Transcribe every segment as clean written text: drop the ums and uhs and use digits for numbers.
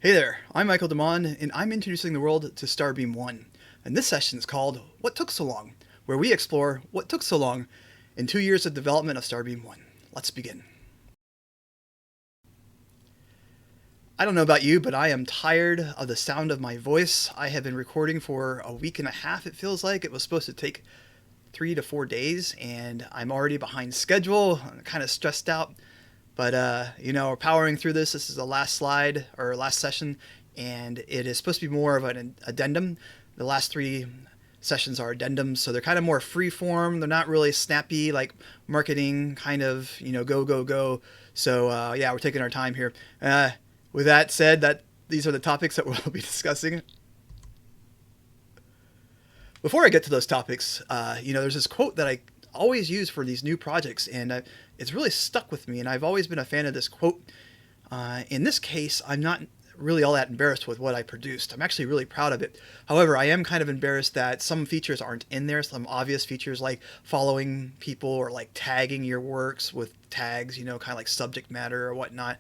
Hey there, I'm Michael Damon, and I'm introducing the world to starbeam.one. And this session is called What Took So Long, where we explore what took so long in 2 years of development of starbeam.one. Let's begin. I don't know about you, but I am tired of the sound of my voice. I have been recording for a week and a half, it feels like. It was supposed to take 3 to 4 days, and I'm already behind schedule. I'm kind of stressed out. But, we're powering through this. This is the last slide or last session, and it is supposed to be more of an addendum. The last three sessions are addendums, so they're kind of more free form. They're not really snappy, like marketing kind of, go, go, go. So, we're taking our time here. With that said, these are the topics that we'll be discussing. Before I get to those topics, there's this quote that I always use for these new projects, and it's really stuck with me. And I've always been a fan of this quote. In this case, I'm not really all that embarrassed with what I produced. I'm actually really proud of it. However, I am kind of embarrassed that some features aren't in there. Some obvious features like following people or like tagging your works with tags, kind of like subject matter or whatnot.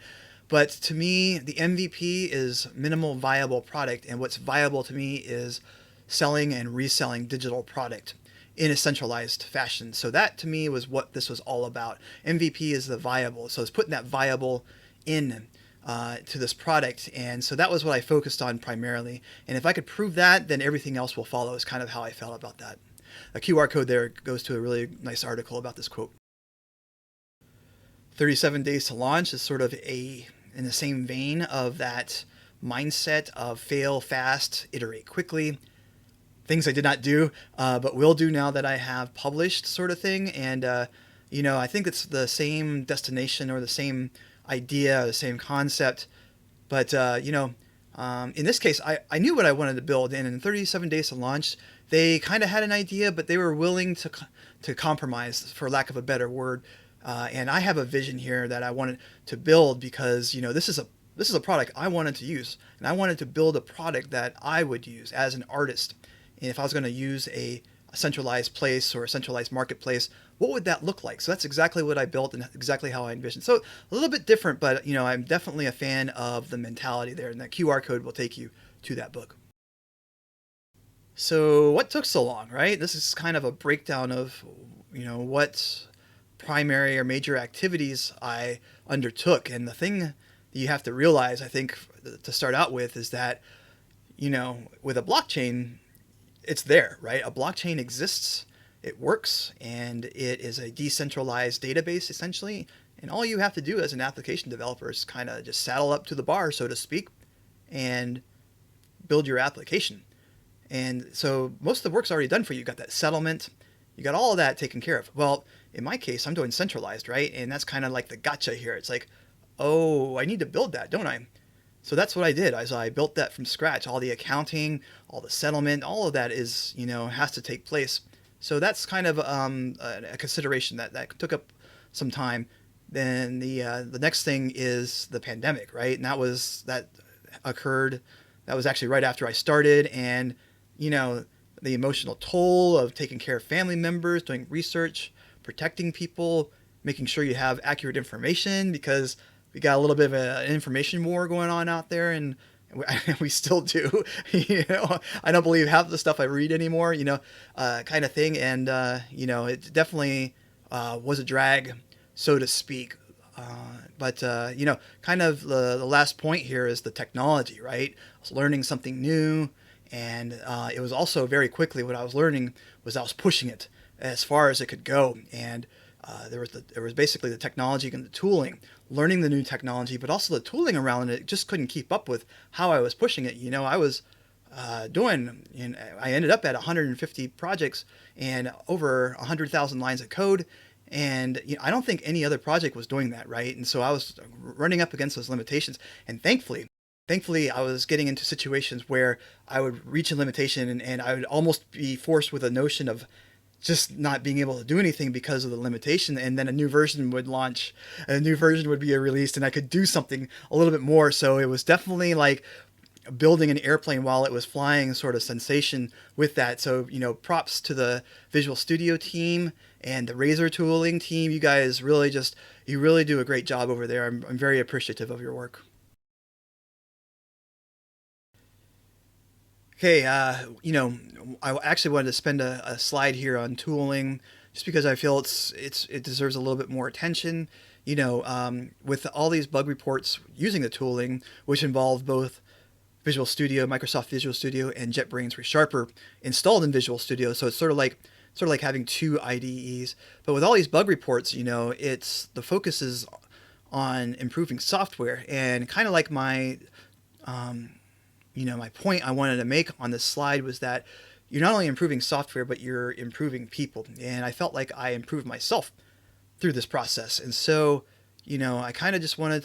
But to me, the MVP is minimal viable product, and what's viable to me is selling and reselling digital product in a centralized fashion. So that to me was what this was all about. MVP is the viable. So it's putting that viable in to this product. And so that was what I focused on primarily. And if I could prove that, then everything else will follow is kind of how I felt about that. A QR code there goes to a really nice article about this quote. 37 days to launch is sort of in the same vein of that mindset of fail fast, iterate quickly. Things I did not do, but will do now that I have published, sort of thing. And, I think it's the same destination or the same idea, the same concept. But, in this case, I knew what I wanted to build. And in 37 days to launch, they kind of had an idea, but they were willing to compromise, for lack of a better word. And I have a vision here that I wanted to build because, this is a product I wanted to use. And I wanted to build a product that I would use as an artist. And if I was going to use a centralized place or a centralized marketplace, what would that look like? So that's exactly what I built and exactly how I envisioned. So a little bit different, but I'm definitely a fan of the mentality there, and that QR code will take you to that book. So what took so long, right? This is kind of a breakdown of, what primary or major activities I undertook. And the thing that you have to realize, I think, to start out with is that, with a blockchain, it's there, right? A blockchain exists, it works, and it is a decentralized database essentially. And all you have to do as an application developer is kind of just saddle up to the bar, so to speak, and build your application. And so most of the work's already done for you. You got that settlement, you got all of that taken care of. Well, in my case, I'm doing centralized, right? And that's kind of like the gotcha here. It's like, oh, I need to build that, don't I? So that's what I did. I built that from scratch. All the accounting, all the settlement, all of that is, has to take place. So that's kind of a consideration that took up some time. Then the next thing is the pandemic, right? And that occurred. That was actually right after I started, and the emotional toll of taking care of family members, doing research, protecting people, making sure you have accurate information because we got a little bit of an information war going on out there, and we still do. I don't believe half the stuff I read anymore. Kind of thing, and it definitely was a drag, so to speak. But kind of the last point here is the technology, right? I was learning something new, and it was also very quickly what I was learning was I was pushing it as far as it could go, and there was basically the technology and the tooling, learning the new technology, but also the tooling around it just couldn't keep up with how I was pushing it. I was I ended up at 150 projects and over 100,000 lines of code. And I don't think any other project was doing that, right? And so I was running up against those limitations. And thankfully, I was getting into situations where I would reach a limitation, and I would almost be forced with a notion of just not being able to do anything because of the limitation. And then a new version would launch, a new version would be released, and I could do something a little bit more. So it was definitely like building an airplane while it was flying sort of sensation with that. So, props to the Visual Studio team and the Razor tooling team. You guys you really do a great job over there. I'm very appreciative of your work. Okay, I actually wanted to spend a slide here on tooling, just because I feel it deserves a little bit more attention. With all these bug reports using the tooling, which involve both Visual Studio, Microsoft Visual Studio, and JetBrains ReSharper installed in Visual Studio. So it's sort of like having two IDEs. But with all these bug reports, it's the focus is on improving software, and kind of like my point I wanted to make on this slide was that you're not only improving software, but you're improving people. And I felt like I improved myself through this process. And so, I kind of just wanted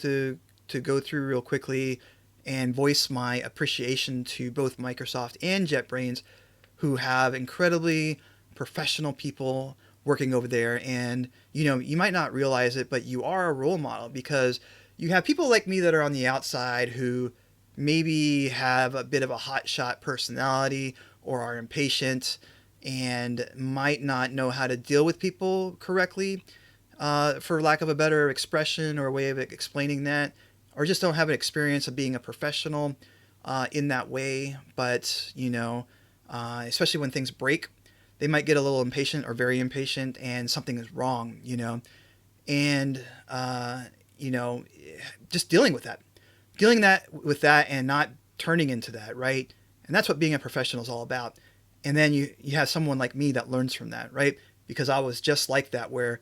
to go through real quickly and voice my appreciation to both Microsoft and JetBrains, who have incredibly professional people working over there. And, you might not realize it, but you are a role model, because you have people like me that are on the outside who maybe have a bit of a hotshot personality or are impatient and might not know how to deal with people correctly, for lack of a better expression or way of explaining that, or just don't have an experience of being a professional in that way. But, especially when things break, they might get a little impatient or very impatient and something is wrong, and, you know, just dealing that with that and not turning into that, right? And that's what being a professional is all about. And then you have someone like me that learns from that, right? Because I was just like that, where,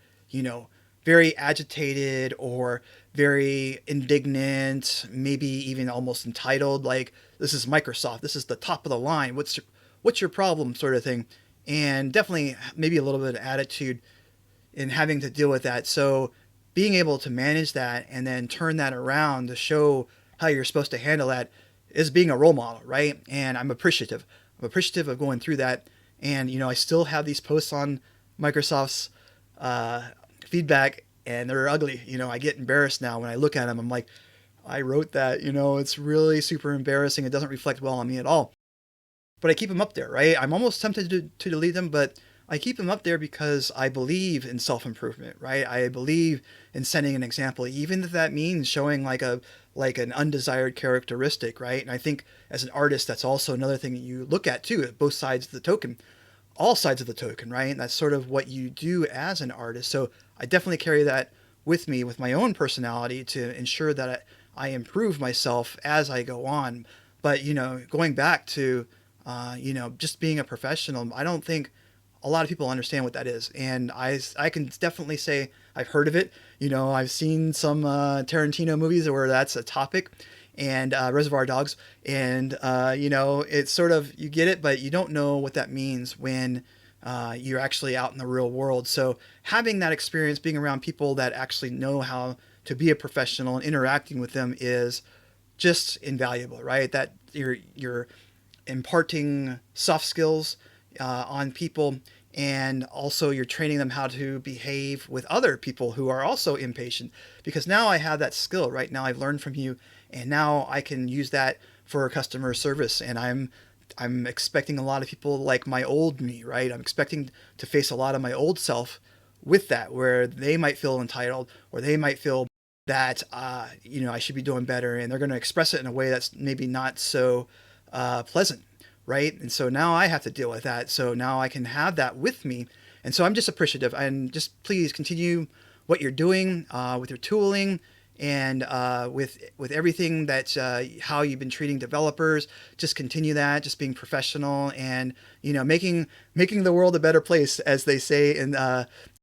very agitated or very indignant, maybe even almost entitled, like, this is Microsoft, this is the top of the line, what's your problem, sort of thing. And definitely maybe a little bit of attitude in having to deal with that. So being able to manage that and then turn that around to show how you're supposed to handle that is being a role model, right? And I'm appreciative. I'm appreciative of going through that. And, I still have these posts on Microsoft's feedback, and they're ugly. I get embarrassed now when I look at them. I'm like, I wrote that, it's really super embarrassing. It doesn't reflect well on me at all. But I keep them up there, right? I'm almost tempted to delete them, but I keep them up there because I believe in self-improvement, right? I believe in setting an example, even if that means showing like an undesired characteristic, right? And I think as an artist, that's also another thing that you look at too, both sides of the token, all sides of the token, right? And that's sort of what you do as an artist. So I definitely carry that with me, with my own personality, to ensure that I improve myself as I go on. But, going back to, just being a professional, I don't think a lot of people understand what that is. And I can definitely say I've heard of it. I've seen some Tarantino movies where that's a topic, and Reservoir Dogs. And, it's sort of, you get it, but you don't know what that means when you're actually out in the real world. So having that experience, being around people that actually know how to be a professional and interacting with them is just invaluable, right? That you're imparting soft skills on people, and also you're training them how to behave with other people who are also impatient, because now I have that skill, right? Now I've learned from you, and now I can use that for customer service. And I'm expecting a lot of people like my old me, right? I'm expecting to face a lot of my old self with that, where they might feel entitled, or they might feel that I should be doing better, and they're going to express it in a way that's maybe not so pleasant, right? And so now I have to deal with that. So now I can have that with me. And so I'm just appreciative. And just please continue what you're doing with your tooling, and with everything that how you've been treating developers. Just continue that, just being professional, and making the world a better place, as they say in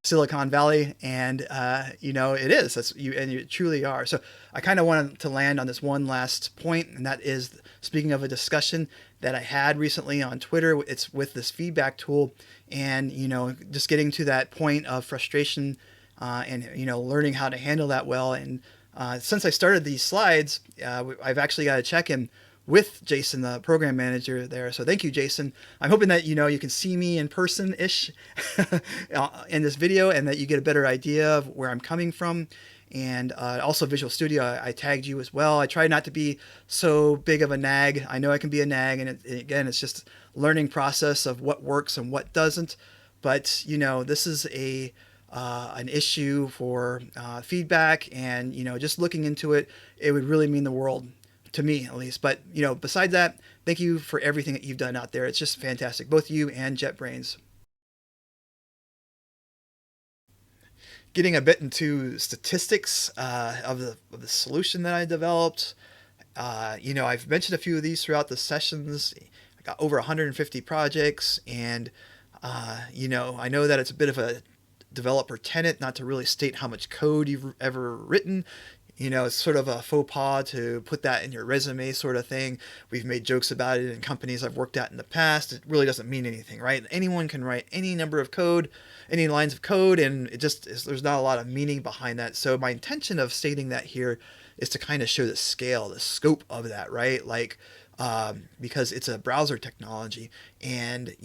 Silicon Valley. And it is, that's you, and you truly are. So I kind of wanted to land on this one last point, and that is, speaking of a discussion that I had recently on Twitter, it's with this feedback tool, and just getting to that point of frustration, and learning how to handle that well. And since I started these slides, I've actually got a check-in with Jason, the program manager there. So thank you, Jason. I'm hoping that you can see me in person-ish in this video, and that you get a better idea of where I'm coming from. And also Visual Studio, I tagged you as well. I try not to be so big of a nag. I know I can be a nag, and again, it's just learning process of what works and what doesn't. But this is an issue for feedback, and just looking into it, it would really mean the world to me at least. But besides that, thank you for everything that you've done out there. It's just fantastic, both you and JetBrains. Getting a bit into statistics of the solution that I developed. I've mentioned a few of these throughout the sessions. I got over 150 projects, and I know that it's a bit of a developer tenet not to really state how much code you've ever written. It's sort of a faux pas to put that in your resume, sort of thing. We've made jokes about it in companies I've worked at in the past. It really doesn't mean anything, right? Anyone can write any number of code, any lines of code, and there's not a lot of meaning behind that. So my intention of stating that here is to kind of show the scale, the scope of that, right? Like, because it's a browser technology, and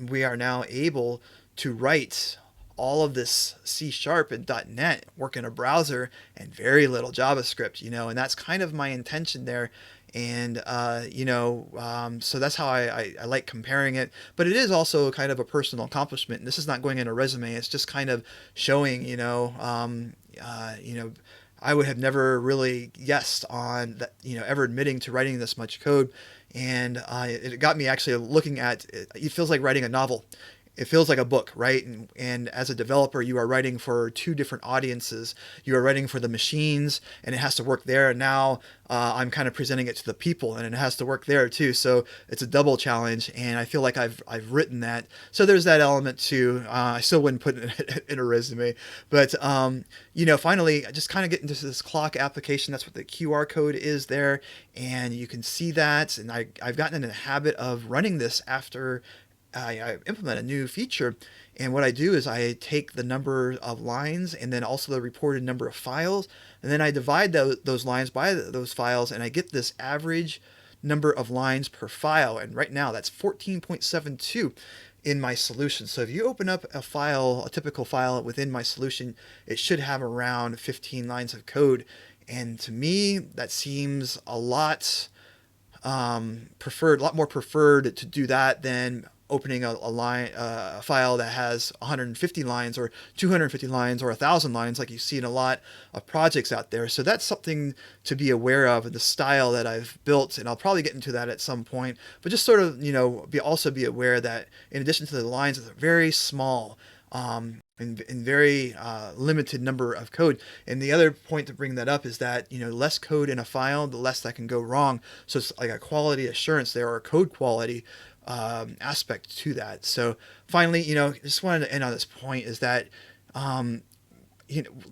we are now able to write all of this C# and .NET work in a browser and very little JavaScript, and that's kind of my intention there. And, so that's how I like comparing it. But it is also kind of a personal accomplishment. And this is not going in a resume. It's just kind of showing, I would have never really guessed on that, ever admitting to writing this much code. And it got me actually looking at it. It feels like writing a novel. It feels like a book, right? And as a developer, you are writing for two different audiences. You are writing for the machines, and it has to work there. And now I'm kind of presenting it to the people, and it has to work there too. So it's a double challenge, and I feel like I've written that. So there's that element too. I still wouldn't put it in a resume, but finally, I just kind of get into this clock application. That's what the QR code is there, and you can see that. And I've gotten in the habit of running this after I implement a new feature, and what I do is I take the number of lines and then also the reported number of files, and then I divide those lines by those files, and I get this average number of lines per file. And right now that's 14.72 in my solution. So if you open up a typical file within my solution, it should have around 15 lines of code. And to me, that seems a lot preferred, a lot more preferred to do that than opening a file that has 150 lines or 250 lines or 1,000 lines, like you see in a lot of projects out there. So that's something to be aware of in the style that I've built, and I'll probably get into that at some point. But just sort of, also be aware that in addition to the lines, it's very small. And very limited number of code. And the other point to bring that up is that, less code in a file, the less that can go wrong. So it's like a quality assurance there, or a code quality aspect to that. So finally, just wanted to end on this point is that,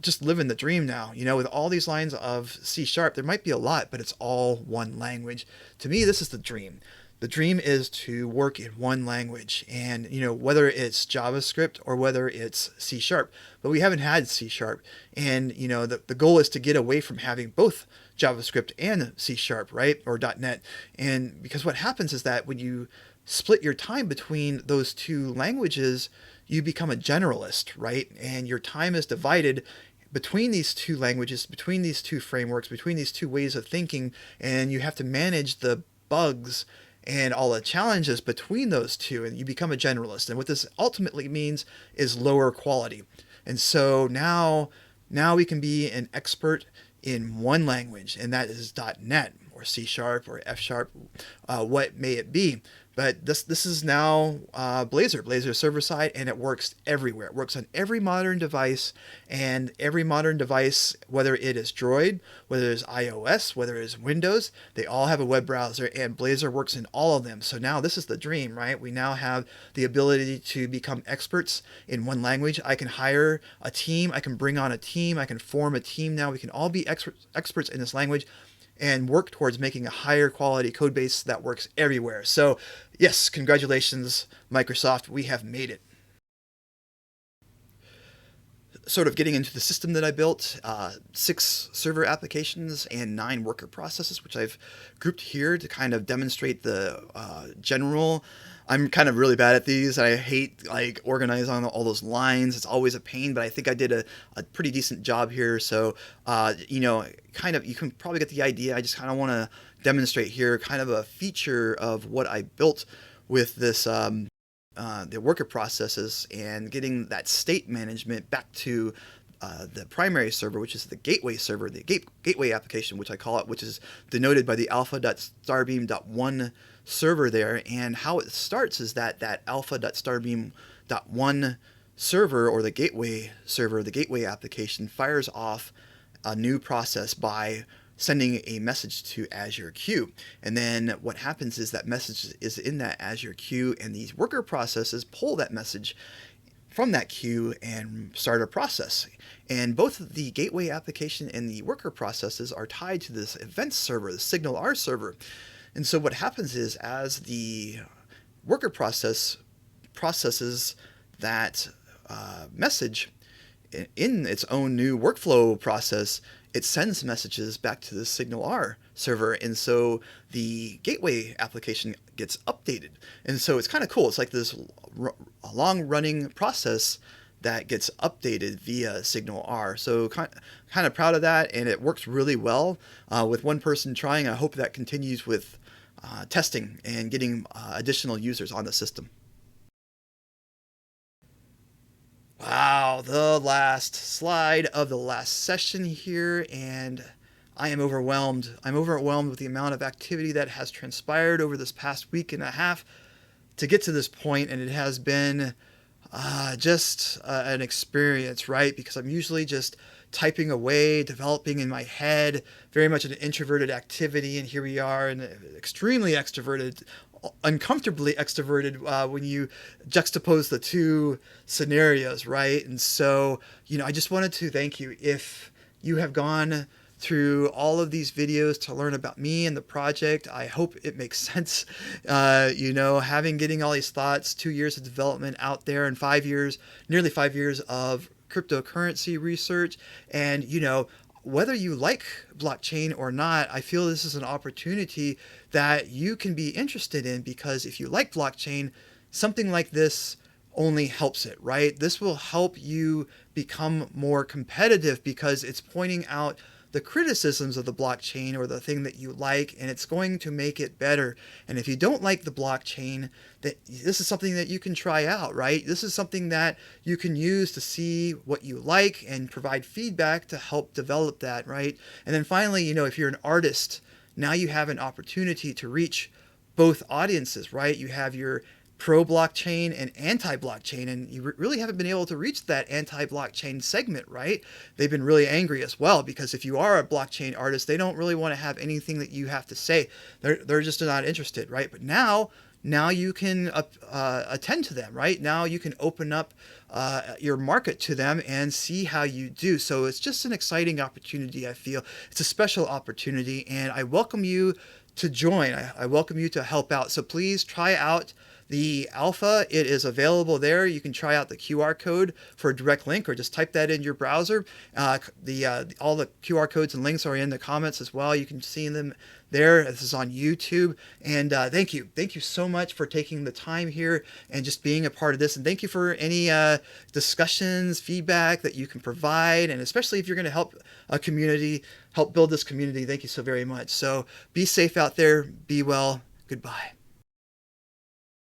just living the dream now, with all these lines of C#, there might be a lot, but it's all one language. To me, this is the dream. The dream is to work in one language, and whether it's JavaScript or whether it's C#. But we haven't had C#, and the goal is to get away from having both JavaScript and C#, right, or .NET. And because what happens is that when you split your time between those two languages, you become a generalist, right? And your time is divided between these two languages, between these two frameworks, between these two ways of thinking, and you have to manage the bugs and all the challenges between those two, and you become a generalist. And what this ultimately means is lower quality. And so now we can be an expert in one language, and that is .NET or C# or F#, what may it be. But this is now Blazor server side, and it works everywhere. It works on every modern device, and every modern device, whether it is Droid, whether it is iOS, whether it is Windows, they all have a web browser, and Blazor works in all of them. So now this is the dream, right? We now have the ability to become experts in one language. I can hire a team. I can bring on a team. I can form a team now. We can all be experts in this language and work towards making a higher quality code base that works everywhere. So yes, congratulations, Microsoft, we have made it. Sort of getting into the system that I built, 6 server applications and 9 worker processes, which I've grouped here to kind of demonstrate the general. I'm kind of really bad at these. I hate organizing on all those lines. It's always a pain, but I think I did a pretty decent job here. So, kind of, you can probably get the idea. I just kind of want to demonstrate here kind of a feature of what I built with this, the worker processes, and getting that state management back to the primary server, which is the gateway server, the gateway application, which I call it, which is denoted by the alpha.starbeam.one server there. And how it starts is that alpha.starbeam.one server, or the gateway server, the gateway application, fires off a new process by sending a message to Azure queue. And then what happens is that message is in that Azure queue, and these worker processes pull that message from that queue and start a process. And both the gateway application and the worker processes are tied to this event server, the SignalR server. And so what happens is, as the worker process processes that message in its own new workflow process, it sends messages back to the SignalR server, and so the gateway application gets updated. And so it's kind of cool. It's like this long-running process that gets updated via SignalR. So kind of proud of that, and it works really well with one person trying. I hope that continues with testing and getting additional users on the system. Wow, the last slide of the last session here, and I am overwhelmed. I'm overwhelmed with the amount of activity that has transpired over this past week and a half to get to this point, and it has been just an experience, right? Because I'm usually just typing away, developing in my head, very much an introverted activity, and here we are, and extremely extroverted, uncomfortably extroverted when you juxtapose the two scenarios, right? And so, I just wanted to thank you. If you have gone through all of these videos to learn about me and the project, I hope it makes sense. Getting all these thoughts, 2 years of development out there, and 5 years, nearly 5 years of cryptocurrency research, and whether you like blockchain or not, I feel this is an opportunity that you can be interested in, because if you like blockchain, something like this only helps it, right? This will help you become more competitive because it's pointing out the criticisms of the blockchain or the thing that you like, and it's going to make it better. And if you don't like the blockchain, this is something that you can try out, right? This is something that you can use to see what you like and provide feedback to help develop that, right? And then finally, if you're an artist, now you have an opportunity to reach both audiences, right? You have your pro-blockchain and anti-blockchain, and you really haven't been able to reach that anti-blockchain segment, right? They've been really angry as well, because if you are a blockchain artist, they don't really want to have anything that you have to say. They're just not interested, right? But now you can attend to them, right? Now you can open up your market to them and see how you do. So it's just an exciting opportunity, I feel. It's a special opportunity, and I welcome you to join. I welcome you to help out. So please try out the alpha. It is available there. You can try out the QR code for a direct link, or just type that in your browser. All the QR codes and links are in the comments as well. You can see them there. This is on YouTube. And thank you so much for taking the time here and just being a part of this. And thank you for any discussions, feedback that you can provide, and especially if you're going to help a community, help build this community. Thank you so very much. So be safe out there. Be well. Goodbye.